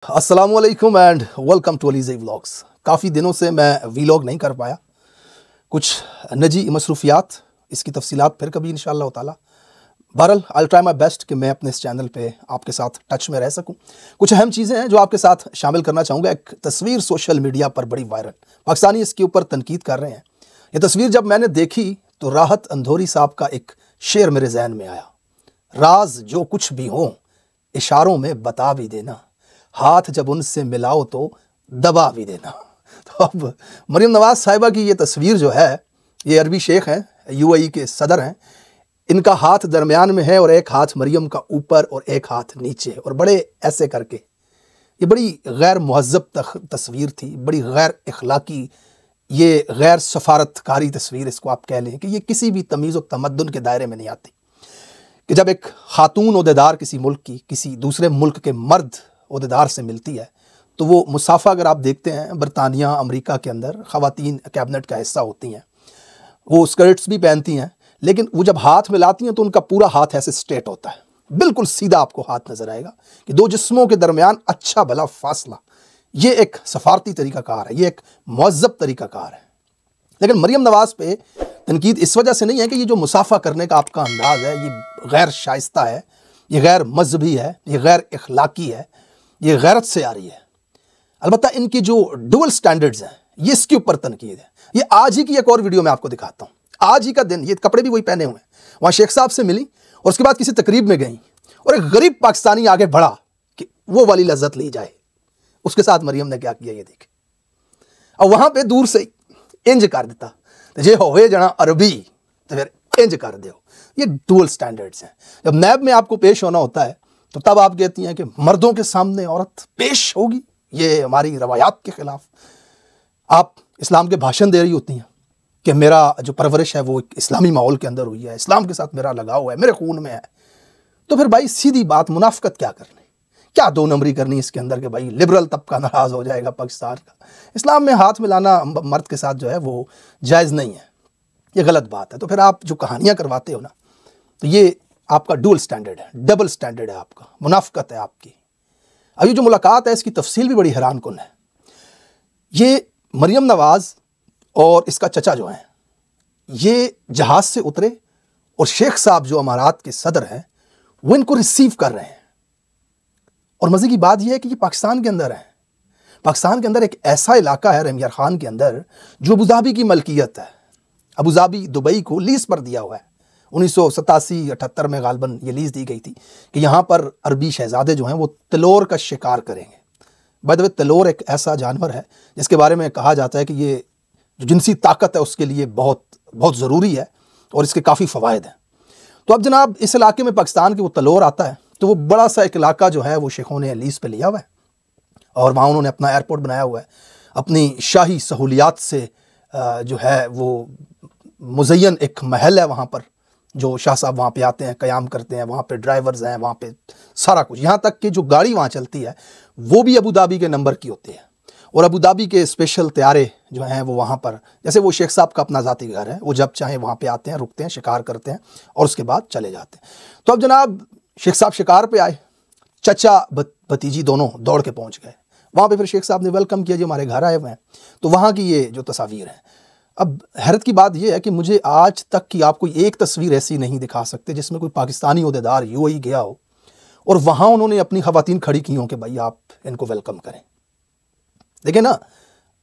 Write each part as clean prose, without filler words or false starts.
अस्सलामुअलैकुम and welcome to Ali's vlogs. काफ़ी दिनों से मैं व्लॉग नहीं कर पाया, कुछ निजी मसरूफियात, इसकी तफसीलात फिर कभी इंशाअल्लाह ताला। बहरहाल आई ट्राई माई बेस्ट कि मैं अपने इस चैनल पे आपके साथ टच में रह सकूं। कुछ अहम चीज़ें हैं जो आपके साथ शामिल करना चाहूँगा। एक तस्वीर सोशल मीडिया पर बड़ी वायरल, पाकिस्तानी इसके ऊपर तनकीद कर रहे हैं। ये तस्वीर जब मैंने देखी तो राहत अंधोरी साहब का एक शेर मेरे जहन में आया, राज जो कुछ भी हो इशारों में बता भी देना, हाथ जब उनसे मिलाओ तो दबा भी देना। तो अब मरियम नवाज साहिबा की ये तस्वीर जो है, ये अरबी शेख हैं, यूएई के सदर हैं, इनका हाथ दरमियान में है और एक हाथ मरियम का ऊपर और एक हाथ नीचे, और बड़े ऐसे करके, ये बड़ी गैर मुहज़्ज़ब तस्वीर थी, बड़ी गैर इखलाकी, ये गैर सफारतकारी तस्वीर इसको आप कह लें कि ये किसी भी तमीज़ और तमद्दुन के दायरे में नहीं आती कि जब एक खातून ओहदेदार किसी मुल्क की किसी दूसरे मुल्क के मर्द ओहदेदार से मिलती है तो वो मुसाफा, अगर आप देखते हैं बरतानिया अमेरिका के अंदर ख़वातीन कैबिनेट का हिस्सा होती हैं, वो स्कर्ट्स भी पहनती हैं, लेकिन वो जब हाथ मिलाती हैं तो उनका पूरा हाथ ऐसे स्ट्रेट होता है, बिल्कुल सीधा आपको हाथ नज़र आएगा कि दो जिस्मों के दरमियान अच्छा भला फासला। ये एक सफारती तरीक़ाकार है, ये एक मुहज़्ज़ब तरीक़ाकार है। लेकिन मरियम नवाज़ पे तनकीद इस वजह से नहीं है कि ये जो मुसाफा करने का आपका अंदाज़ है ये गैर शाइस्ता है, ये गैर मजहबी है, ये गैर इखलाकी है, ये गैरत से आ रही है। अलबत्ता इनकी जो डुअल स्टैंडर्ड्स हैं ये इसके ऊपर तनकीद है। ये आज ही की एक और वीडियो मैं आपको दिखाता हूँ, आज ही का दिन, ये कपड़े भी वही पहने हुए हैं, वहाँ शेख साहब से मिली और उसके बाद किसी तकरीब में गई और एक गरीब पाकिस्तानी आगे बढ़ा कि वो वाली लज्जत ली जाए। उसके साथ मरियम ने क्या किया ये देखे, और वहाँ पर दूर से इंज कर देता, तो जे होवे जना अरबी तो फिर इंज कर दो। ये डुअल स्टैंडर्ड्स हैं। जब नैब में आपको पेश होना होता है तो तब आप कहती हैं कि मर्दों के सामने औरत पेश होगी, ये हमारी रवायात के ख़िलाफ़। आप इस्लाम के भाषण दे रही होती हैं कि मेरा जो परवरिश है वो एक इस्लामी माहौल के अंदर हुई है, इस्लाम के साथ मेरा लगाव है, मेरे खून में है। तो फिर भाई सीधी बात, मुनाफ़िकत क्या करनी, क्या दो नंबरी करनी इसके अंदर कि भाई लिबरल तबका नाराज़ हो जाएगा पाकिस्तान का। इस्लाम में हाथ मिलाना मर्द के साथ जो है वो जायज़ नहीं है, ये गलत बात है। तो फिर आप जो कहानियाँ करवाते हो ना, तो ये आपका डुअल स्टैंडर्ड है, डबल स्टैंडर्ड है आपका, मुनाफ़िकत है आपकी। अब ये जो मुलाकात है इसकी तफसील भी बड़ी हैरान कुन है। ये मरियम नवाज़ और इसका चचा जो हैं ये जहाज़ से उतरे और शेख साहब जो अमारात के सदर हैं वो इनको रिसीव कर रहे हैं। और मज़े की बात यह है कि ये पाकिस्तान के अंदर है। पाकिस्तान के अंदर एक ऐसा इलाका है रमियार खान के अंदर जो अबू धाबी की मलकियत है। अबू धाबी दुबई को लीज़ पर दिया हुआ है, 1987-78 में गालबन ये लीज़ दी गई थी कि यहाँ पर अरबी शहजादे जो हैं वो तलोर का शिकार करेंगे। बाय द वे तलोर एक ऐसा जानवर है जिसके बारे में कहा जाता है कि ये जो जिनसी ताकत है उसके लिए बहुत बहुत ज़रूरी है और इसके काफ़ी फ़वाइद हैं। तो अब जनाब इस इलाके में पाकिस्तान के वो तलोर आता है, तो वो बड़ा सा एक इलाका जो है वो शेखों ने लीज़ पे लिया हुआ है और वहाँ उन्होंने अपना एयरपोर्ट बनाया हुआ है, अपनी शाही सहूलियात से जो है वो मुज़य्यन एक महल है वहाँ पर, जो शाह साहब वहाँ पे आते हैं, क़याम करते हैं, वहाँ पे ड्राइवर्स हैं, वहाँ पे सारा कुछ, यहाँ तक कि जो गाड़ी वहाँ चलती है वो भी अबू धाबी के नंबर की होती है। और अबू धाबी के स्पेशल तैयारे जो हैं वो वहाँ पर, जैसे वो शेख साहब का अपना ज़ाती घर है, वो जब चाहें वहाँ पे आते हैं, रुकते हैं, शिकार करते हैं और उसके बाद चले जाते हैं। तो अब जनाब शेख साहब शिकार पे आए, चचा भतीजी दोनों दौड़ के पहुँच गए वहाँ पे। फिर शेख साहब ने वेलकम किया, जो हमारे घर आए हुए हैं। तो वहाँ की ये जो तस्वीर है, अब हैरत की बात यह है कि मुझे आज तक की आप कोई एक तस्वीर ऐसी नहीं दिखा सकते जिसमें कोई पाकिस्तानी ओहदेदार यूएई गया हो और वहाँ उन्होंने अपनी ख़वातीन खड़ी की हों कि भाई आप इनको वेलकम करें। देखिए ना,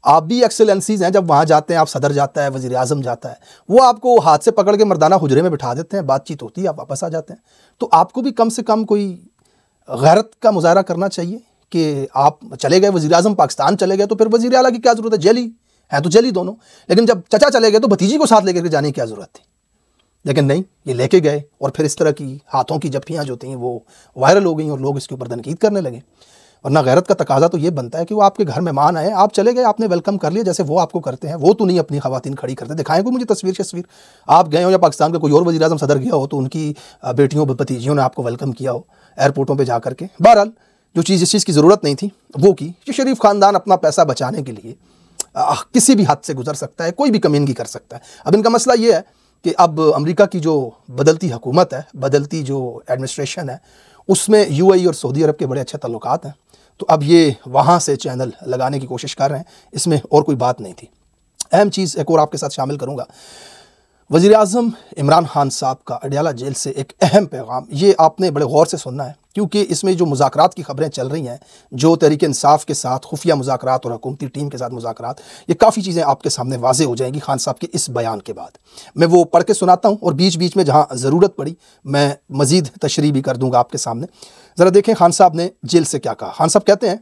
आप भी एक्सेलेंसीज़ हैं, जब वहाँ जाते हैं, आप सदर जाता है, वज़ीर आज़म जाता है, वो आपको हाथ से पकड़ के मर्दाना हुजरे में बिठा देते हैं, बातचीत होती है, आप वापस आ जाते हैं। तो आपको भी कम से कम कोई गैरत का मुज़ाहरा करना चाहिए कि आप चले गए, वज़ीर आज़म पाकिस्तान चले गए, तो फिर वज़ीर आला की क्या ज़रूरत है, जेली है तो जेली दोनों। लेकिन जब चचा चले गए तो भतीजी को साथ लेकर के जाने की क्या ज़रूरत थी। लेकिन नहीं, ये लेके गए और फिर इस तरह की हाथों की जफ्फियाँ जो थी वो वायरल हो गई और लोग इसके ऊपर तनकीद करने लगे। वरना गैरत का तकाजा तो ये बनता है कि वो आपके घर मेहमान आए, आप चले गए, आपने वेलकम कर लिया जैसे वो आपको करते हैं। वो तो नहीं अपनी ख़वातीन खड़ी करते। दिखाएं कोई मुझे तस्वीर आप गए हो या पाकिस्तान का कोई और वज़ीर आज़म सदर गया हो तो उनकी बेटियों भतीजियों ने आपको वेलकम किया हो एयरपोर्टों पर जा करके। बहरहाल जो चीज़ जिस चीज़ की ज़रूरत नहीं थी वो की। ये शरीफ ख़ानदान अपना पैसा बचाने के लिए किसी भी हद से गुजर सकता है, कोई भी कमीनगी कर सकता है। अब इनका मसला ये है कि अब अमेरिका की जो बदलती हुकूमत है, बदलती जो एडमिनिस्ट्रेशन है, उसमें यूएई और सऊदी अरब के बड़े अच्छे ताल्लुकात हैं। तो अब ये वहाँ से चैनल लगाने की कोशिश कर रहे हैं, इसमें और कोई बात नहीं थी। अहम चीज़ एक और आपके साथ शामिल करूँगा, वज़ीर आज़म इमरान खान साहब का अडयाला जेल से एक अहम पैगाम, ये आपने बड़े गौर से सुनना है, क्योंकि इसमें जो मुज़ाकरात की खबरें चल रही हैं, जो तहरीक इंसाफ के साथ खुफिया मुज़ाकरात और हुकूमती टीम के साथ मुज़ाकरात, ये काफ़ी चीज़ें आपके सामने वाज़े हो जाएंगी खान साहब के इस बयान के बाद। मैं वो पढ़ के सुनाता हूँ और बीच बीच में जहाँ ज़रूरत पड़ी मैं मज़ीद तशरीह भी कर दूँगा आपके सामने। ज़रा देखें खान साहब ने जेल से क्या कहा। खान साहब कहते हैं,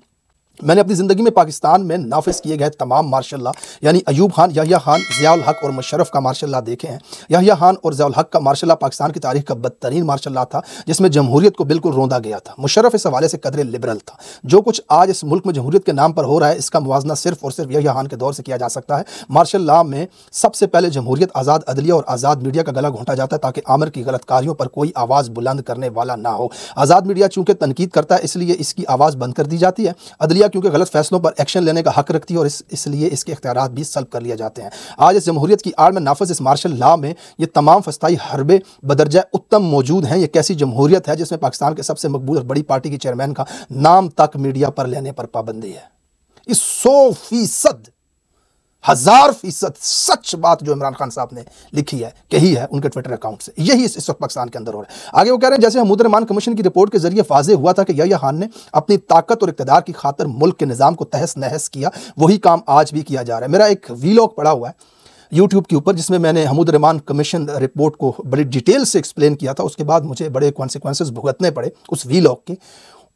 मैंने अपनी ज़िंदगी में पाकिस्तान में नाफिज किए गए तमाम मार्शल लॉ यानी अयूब खान, याहिया खान, ज़ियाउल हक और मुशर्रफ का मार्शल लॉ देखे हैं। याहिया खान और ज़ियाउल हक का मार्शल लॉ पाकिस्तान की तारीख का बदतरीन मार्शल लॉ था, जिसमें जमहूरियत को बिल्कुल रौंदा गया था। मुशर्रफ इस हवाले से कदरे लिबरल था। जो कुछ आज इस मुल्क में जमहूरियत के नाम पर हो रहा है, इसका मुवाजना सिर्फ और सिर्फ याहिया खान के दौर से किया जा सकता है। मार्शल लॉ में सबसे पहले जमहूरियत, आज़ाद अदलिया और आज़ाद मीडिया का गला घोंटा जाता है, ताकि आमिर की गलतकारियों पर कोई आवाज़ बुलंद करने वाला ना हो। आज़ाद मीडिया चूँकि तनकीद करता है, इसलिए इसकी आवाज़ बंद कर दी जाती है। अदलिया क्योंकि गलत फैसलों पर एक्शन लेने का हक रखती है और इसलिए इसके इख्तियारात भी सल्ब कर लिए जाते हैं। आज इस जमहूरियत की आड़ में नाफिज इस मार्शल लॉ में ये तमाम फस्ताई हरबे बदरजा उत्तम मौजूद हैं। ये कैसी जमहूरियत है जिसमें पाकिस्तान के सबसे मकबूल और बड़ी पार्टी के चेयरमैन का नाम तक मीडिया पर लेने पर पाबंदी है। इस 100% 1000% सच बात जो इमरान खान साहब ने लिखी है, कही है उनके ट्विटर अकाउंट से, यही इस वक्त पाकिस्तान के अंदर हो रहा है। आगे वो कह रहे हैं, जैसे महमूद रहमान कमीशन की रिपोर्ट के जरिए वाज़े हुआ था कि याहिया खान ने अपनी ताकत और इक़्तिदार की खातिर मुल्क के निज़ाम को तहस नहस किया, वही काम आज भी किया जा रहा है। मेरा एक वीलॉग पड़ा हुआ है यूट्यूब के ऊपर, जिसमें मैंने महमूद रहमान कमीशन रिपोर्ट को बड़ी डिटेल से एक्सप्लेन किया था। उसके बाद मुझे बड़े कॉन्सिक्वेंसेस भुगतने पड़े उस वीलॉग के,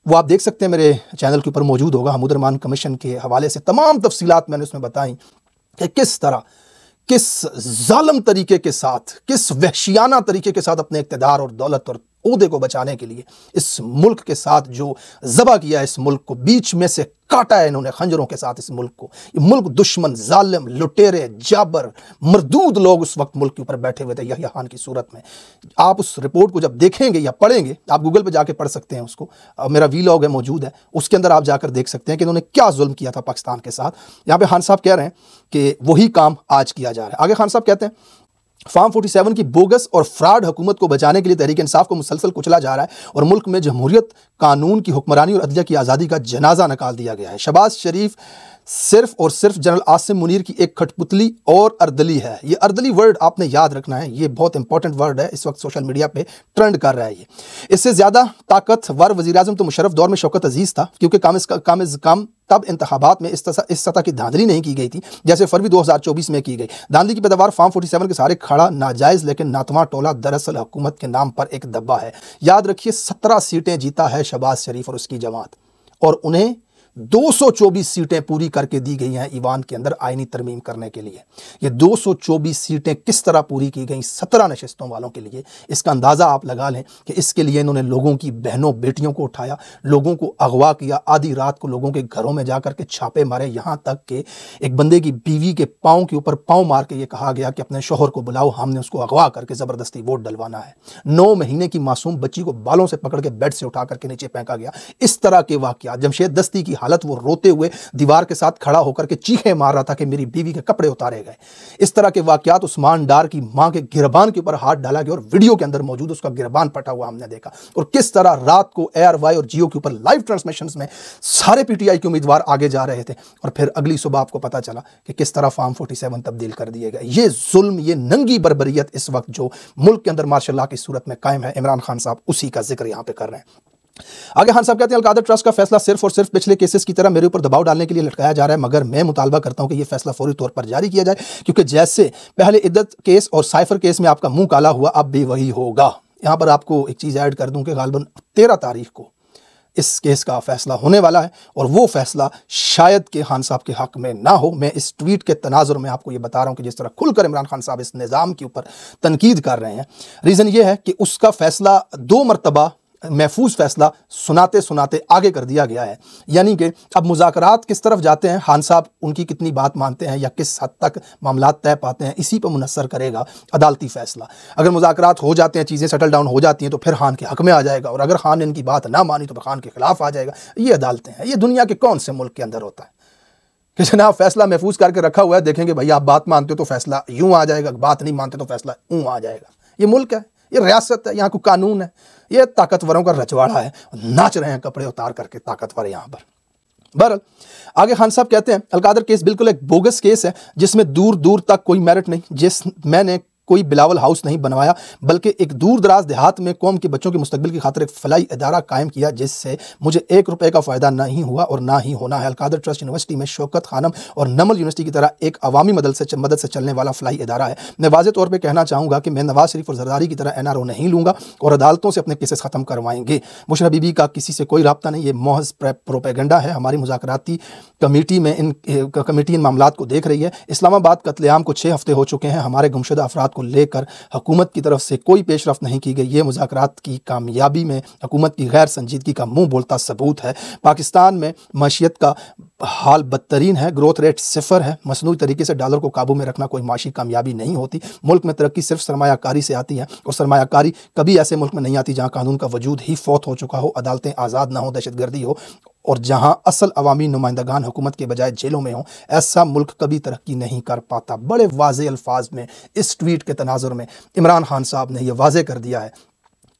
वो आप देख सकते हैं, मेरे चैनल के ऊपर मौजूद होगा। महमूद रहमान कमीशन के हवाले से तमाम तफसीलात मैंने उसमें बताई कि किस तरह, किस जालिम तरीके के साथ, किस वहशियाना तरीके के साथ अपने इक़्तिदार और दौलत और ओहदे को बचाने के लिए इस मुल्क के साथ जो ज़बा किया, इस मुल्क को बीच में से काटा है इन्होंने खंजरों के साथ। इस मुल्क को, ये मुल्क दुश्मन, जालिम, लुटेरे, जाबर, मरदूद लोग उस वक्त मुल्क के ऊपर बैठे हुए थे याहिया खान की सूरत में। आप उस रिपोर्ट को जब देखेंगे या पढ़ेंगे, आप गूगल पे जाके पढ़ सकते हैं उसको, मेरा वीलॉग है मौजूद है, उसके अंदर आप जाकर देख सकते हैं कि इन्होंने क्या जुल्म किया था पाकिस्तान के साथ। यहाँ पे खान साहब कह रहे हैं कि वही काम आज किया जा रहा है। आगे खान साहब कहते हैं, फार्म 47 की बोगस और फ्रॉड हुकूमत को बचाने के लिए तहरीक इंसाफ को मुसलसल कुचला जा रहा है और मुल्क में जमहूरियत, कानून की हुक्मरानी और अदलिया की आज़ादी का जनाजा निकाल दिया गया है। शहबाज शरीफ सिर्फ और सिर्फ जनरल आसिम मुनीर की एक खटपुतली और अर्दली है। ये अर्दली वर्ड आपने याद रखना है, ये बहुत इंपॉर्टेंट वर्ड है, इस वक्त सोशल मीडिया पे ट्रेंड कर रहा है ये। इससे ज़्यादा ताकतवर वज़ीर आज़म तो मुशर्रफ दौर में शौकत अजीज़ था, क्योंकि काम तब इंतखाबात में इस सतह की धांधली नहीं की गई थी जैसे फरवरी 2024 में की गई। धांधली की पैदावार फार्म 47 के सारे खड़ा नाजायज़ लेकिन नातवा टोला दरअसल हुकूमत के नाम पर एक दब्बा है। याद रखिए, 17 सीटें जीता है शहबाज शरीफ और उसकी जमात, और उन्हें 224 सीटें पूरी करके दी गई हैं ईवान के अंदर आईनी तरमीम करने के लिए। ये 224 सीटें किस तरह पूरी की गई 17 नशिस्तों वालों के लिए, इसका अंदाज़ा आप लगा लें कि इसके लिए इन्होंने लोगों की बहनों बेटियों को उठाया, लोगों को अगवा किया, आधी रात को लोगों के घरों में जाकर के छापे मारे, यहाँ तक कि एक बंदे की बीवी के पाँव के ऊपर पाँव मार के ये कहा गया कि अपने शोहर को बुलाओ, हमने उसको अगवा करके ज़बरदस्ती वोट डलवाना है। 9 महीने की मासूम बच्ची को बालों से पकड़ के बेड से उठा करके नीचे फेंका गया। इस तरह के वाक़यात, जमशेद दस्ती की हालत, वो रोते हुए दीवार के साथ खड़ा होकर के चीखें मार रहा था कि मेरी बीवी के कपड़े उतारे गए। इस तरह के वाकयात, उस्मान डार की मां के गिरबान के ऊपर हाथ डाला गया और वीडियो के अंदर मौजूद उसका गिरबान पटा हुआ हमने देखा, और किस तरह रात को ARY और जियो के ऊपर लाइव ट्रांसमिशंस में सारे PTI के उम्मीदवार आगे जा रहे थे, और फिर अगली सुबह आपको पता चला कि किस तरह फार्म 47 तब्दील कर दिए गए। ये जुल्म, ये नंगी बर्बरियत इस वक्त जो मुल्क के अंदर मार्शल लॉ की सूरत में कायम है, इमरान खान साहब उसी का जिक्र यहाँ पे कर रहे हैं। आगे खान साहब कहते हैं, अलकादर ट्रस्ट का फैसला सिर्फ और सिर्फ पिछले केसेस की तरह मेरे ऊपर दबाव डालने के लिए लटकाया जा रहा है, मगर मैं मुतालबा करता हूं कि यह फैसला फौरी तौर पर जारी किया जाए, क्योंकि जैसे पहले इद्दत केस और साइफर केस में आपका मुंह काला हुआ, अब भी वही होगा। यहां पर आपको एक चीज़ ऐड कर दूं कि गालबन 13 तारीख को इस केस का फैसला होने वाला है, और वो फैसला शायद के खान साहब के हक में ना हो। मैं इस ट्वीट के तनाजुर में आपको ये बता रहा हूं कि जिस तरह खुलकर इमरान खान साहब इस निज़ाम के ऊपर तनकीद कर रहे हैं, रीज़न ये है कि उसका फैसला 2 मरतबा महफूज फैसला सुनाते सुनाते आगे कर दिया गया है। यानी कि अब मुज़ाकरात किस तरफ जाते हैं, खान साहब उनकी कितनी बात मानते हैं या किस हद तक मामला तय पाते हैं, इसी पर मुनस्सर करेगा अदालती फैसला। अगर मुज़ाकरात हो जाते हैं, चीज़ें सेटल डाउन हो जाती हैं, तो फिर खान के हक में आ जाएगा, और अगर खान ने इनकी बात ना मानी तो फिर खान के खिलाफ आ जाएगा। ये अदालतें हैं, ये दुनिया के कौन से मुल्क के अंदर होता है कि जनाब फैसला महफूज करके रखा हुआ है, देखेंगे भाई आप बात मानते हो तो फैसला यूँ आ जाएगा, बात नहीं मानते तो फैसला यूँ आ जाएगा। ये मुल्क है, ये रियासत है, यहाँ को कानून है, ये ताकतवरों का रजवाड़ा है, नाच रहे हैं कपड़े उतार करके ताकतवर यहाँ पर। बहरहाल आगे खान साहब कहते हैं अलकादर केस बिल्कुल एक बोगस केस है जिसमें दूर दूर तक कोई मेरिट नहीं। मैंने कोई बिलावल हाउस नहीं बनवाया बल्कि एक दूर दराज देहात में कौम के बच्चों के मुस्तकबिल की खातिर एक फलाई इदारा कायम किया जिससे मुझे 1 रुपए का फ़ायदा नहीं हुआ और ना ही होना है। अलकादर ट्रस्ट यूनिवर्सिटी में शौकत खानम और नमल यूनिवर्सिटी की तरह एक अवामी मदद से चलने वाला फलाई इदारा है। मैं वाज़ेह तौर पर कहना चाहूँगा कि मैं नवाज शरीफ और जरदारी की तरह NRO नहीं लूँगा और अदालतों से अपने केसेस ख़त्म करवाएंगे। मुशर्रफ बीबी का किसी से कोई रब्ता नहीं, ये महज प्रोपेगेंडा है। हमारी मुज़ाकराती कमेटी इन मामलात को देख रही है। इस्लामाबाद कत्लेआम को 6 हफ्ते हो चुके हैं, हमारे गुमशुदा अफराद को लेकर हुकूमत की तरफ से कोई पेशरफ्त नहीं की गई। ये मुज़ाकरात की कामयाबी में हुकूमत की गैर संजीदगी का मुंह बोलता सबूत है। पाकिस्तान में मईशत का हाल बदतरीन है, ग्रोथ रेट 0 है। मसनूई तरीके से डॉलर को काबू में रखना कोई माशी कामयाबी नहीं होती। मुल्क में तरक्की सिर्फ सरमायाकारी से आती है और सरमायाकारी कभी ऐसे मुल्क में नहीं आती जहाँ कानून का वजूद ही फौत हो चुका हो, अदालतें आज़ाद ना हो, दहशतगर्दी हो और जहां असल अवामी नुमाइंदगान हुकूमत के बजाय जेलों में हों। ऐसा मुल्क कभी तरक्की नहीं कर पाता। बड़े वाज़े अल्फाज में इस ट्वीट के तनाजुर में इमरान खान साहब ने यह वाज़े कर दिया है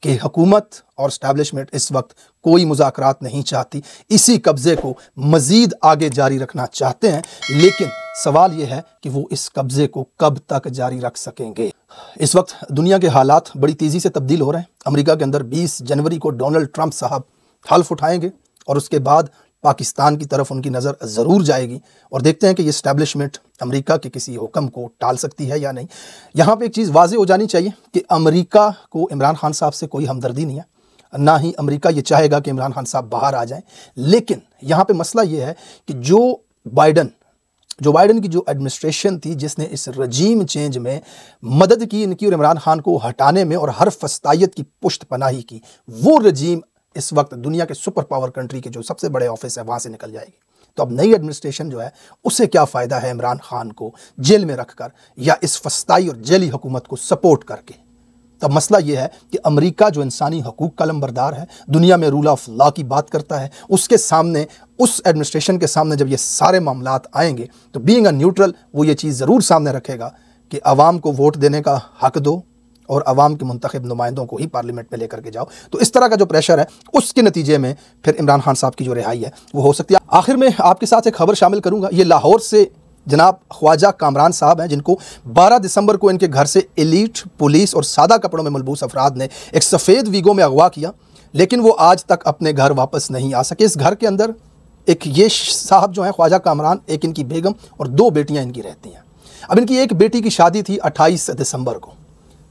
कि हुकूमत और इस्टेब्लिशमेंट इस वक्त कोई मुज़ाकरात नहीं चाहती, इसी कब्ज़े को मज़ीद आगे जारी रखना चाहते हैं। लेकिन सवाल यह है कि वो इस कब्ज़े को कब तक जारी रख सकेंगे। इस वक्त दुनिया के हालात बड़ी तेज़ी से तब्दील हो रहे हैं। अमेरिका के अंदर 20 जनवरी को डोनाल्ड ट्रंप साहब हल्फ उठाएंगे और उसके बाद पाकिस्तान की तरफ उनकी नज़र ज़रूर जाएगी और देखते हैं कि ये इस्टेब्लिशमेंट अमेरिका के किसी हुक्म को टाल सकती है या नहीं। यहाँ पे एक चीज़ वाज़े हो जानी चाहिए कि अमेरिका को इमरान खान साहब से कोई हमदर्दी नहीं है, ना ही अमेरिका ये चाहेगा कि इमरान खान साहब बाहर आ जाएं। लेकिन यहाँ पे मसला ये है कि जो बाइडन की जो एडमिनिस्ट्रेशन थी जिसने इस रजीम चेंज में मदद की इनकी और इमरान खान को हटाने में और हर फस्तायत की पुश्त पनाही की, वो रजीम इस वक्त दुनिया के सुपर पावर कंट्री के जो सबसे बड़े ऑफिस है वहाँ से निकल जाएगी। तो अब नई एडमिनिस्ट्रेशन जो है उसे क्या फ़ायदा है इमरान खान को जेल में रखकर या इस फस्ताई और जेली हुकूमत को सपोर्ट करके। तब मसला यह है कि अमेरिका जो इंसानी हकूक़ का लंबरदार है, दुनिया में रूल ऑफ लॉ की बात करता है, उसके सामने, उस एडमिनिस्ट्रेशन के सामने जब ये सारे मामलात आएंगे तो बीइंग अ न्यूट्रल वो ये चीज़ ज़रूर सामने रखेगा कि अवाम को वोट देने का हक दो और अवाम के मुंतखब नुमाइंदों को ही पार्लियामेंट में लेकर के जाओ। तो इस तरह का जो प्रेशर है उसके नतीजे में फिर इमरान खान साहब की जो रिहाई है वो हो सकती है। आखिर में आपके साथ एक खबर शामिल करूंगा। ये लाहौर से जनाब ख्वाजा कामरान साहब हैं जिनको 12 दिसंबर को इनके घर से एलीट पुलिस और सादा कपड़ों में मलबूस अफराद ने एक सफ़ेद वीगो में अगवा किया, लेकिन वो आज तक अपने घर वापस नहीं आ सके। इस घर के अंदर एक ये साहब जो हैं ख्वाजा कामरान, एक इनकी बेगम और 2 बेटियाँ इनकी रहती हैं। अब इनकी एक बेटी की शादी थी 28 दिसंबर को,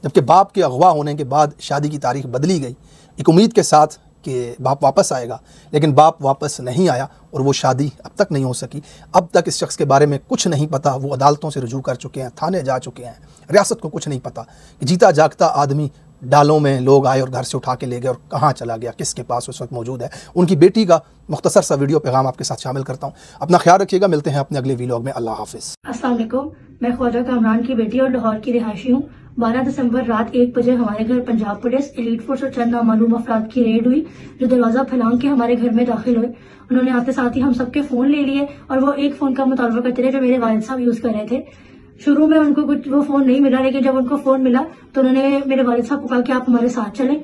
जबकि बाप के अगवा होने के बाद शादी की तारीख बदली गई एक उम्मीद के साथ कि बाप वापस आएगा, लेकिन बाप वापस नहीं आया और वो शादी अब तक नहीं हो सकी। अब तक इस शख्स के बारे में कुछ नहीं पता। वो अदालतों से रुजू कर चुके हैं, थाने जा चुके हैं, रियासत को कुछ नहीं पता कि जीता जागता आदमी डालों में लोग आए और घर से उठा के ले गए और कहाँ चला गया, किसके पास उस वक्त मौजूद है। उनकी बेटी का मुख्तसर सा वीडियो पैगाम आपके साथ शामिल करता हूँ। अपना ख्याल रखिएगा, मिलते हैं अपने अगले व्लॉग में। अल्लाह हाफिज़। अस्सलाम वालेकुम, मैं ख्वाजा कामरान की बेटी और लाहौर की रिहायशी हूँ। 12 दिसंबर रात 1 बजे हमारे घर पंजाब पुलिस, एलीट फोर्स और चंद नामालूम अफराद की रेड हुई जो दरवाजा फैलांग के हमारे घर में दाखिल हुए। उन्होंने आते साथ ही हम सबके फोन ले लिए और वो एक फोन का मुतालबा करते रहे जो मेरे वालिद साहब यूज कर रहे थे। शुरू में उनको कुछ वो फोन नहीं मिला, लेकिन जब उनको फोन मिला तो उन्होंने मेरे वालिद साहब को कहा कि आप हमारे साथ चलें।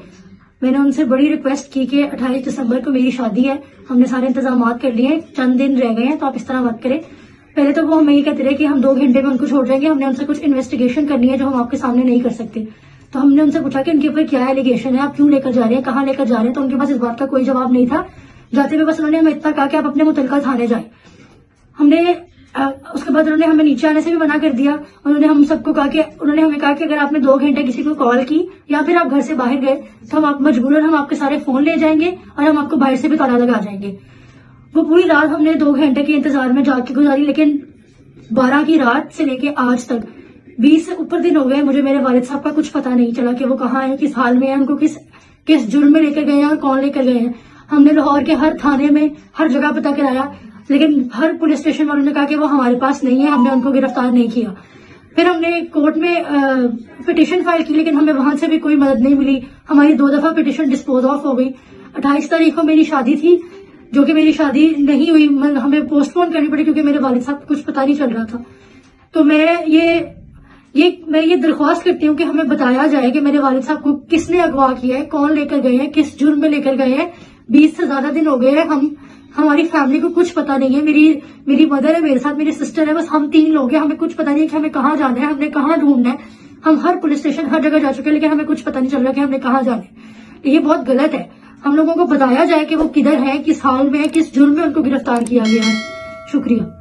मैंने उनसे बड़ी रिक्वेस्ट की कि 28 दिसंबर को मेरी शादी है, हमने सारे इंतजाम कर लिए, चंद दिन रह गए हैं, तो आप इस तरह मत करें। पहले तो वो हमें ये कहते रहे कि हम 2 घंटे में उनको छोड़ जाएंगे, हमने उनसे कुछ इन्वेस्टिगेशन करनी है जो हम आपके सामने नहीं कर सकते। तो हमने उनसे पूछा कि उनके ऊपर क्या एलिगेशन है, आप क्यों लेकर जा रहे हैं, कहाँ लेकर जा रहे हैं। तो उनके पास इस बात का कोई जवाब नहीं था। जाते हुए बस उन्होंने हमें इतना कहा कि आप अपने मुतलका थाने जाए। हमने उसके बाद उन्होंने हमें नीचे आने से भी मना कर दिया। उन्होंने हम सबको कहा कि उन्होंने हमें कहा कि अगर आपने 2 घंटे किसी को कॉल की या फिर आप घर से बाहर गए तो हम आप मजबूरन हम आपके सारे फोन ले जाएंगे और हम आपको बाहर से भी ताला लगा जाएंगे। वो पूरी रात हमने 2 घंटे के इंतजार में जाके गुजारी, लेकिन 12 की रात से लेके आज तक 20 से ऊपर दिन हो गए, मुझे मेरे वालिद साहब का कुछ पता नहीं चला कि वो कहाँ है, किस हाल में है, उनको किस जुर्म में लेकर गए हैं और कौन लेकर गए हैं। हमने लाहौर के हर थाने में हर जगह पता कराया, लेकिन हर पुलिस स्टेशन वालों ने कहा कि वो हमारे पास नहीं है, हमने उनको गिरफ्तार नहीं किया। फिर हमने कोर्ट में पिटीशन फाइल की, लेकिन हमें वहां से भी कोई मदद नहीं मिली। हमारी 2 दफा पिटीशन डिस्पोज ऑफ हो गई। 28 तारीख को मेरी शादी थी, जो कि मेरी शादी नहीं हुई, हमें पोस्टपोन करनी पड़ी क्योंकि मेरे वालिद साहब को कुछ पता नहीं चल रहा था। तो मैं ये दरख्वास्त करती हूँ कि हमें बताया जाए कि मेरे वालिद साहब को किसने अगवा किया है, कौन लेकर गए हैं, किस जुर्म में लेकर गए हैं। 20 से ज्यादा दिन हो गए हैं, हमारी फैमिली को कुछ पता नहीं है। मेरी मदर है, मेरे साथ मेरी सिस्टर है, बस हम 3 लोग हैं। हमें कुछ पता नहीं है कि हमें कहाँ जाना है, हमने कहाँ ढूंढना है। हम हर पुलिस स्टेशन हर जगह जा चुके हैं, लेकिन हमें कुछ पता नहीं चल रहा कि हमने कहाँ जाना है। ये बहुत गलत है। हम लोगों को बताया जाए कि वो किधर है, किस हाल में है, किस जुर्म में उनको गिरफ्तार किया गया है। शुक्रिया।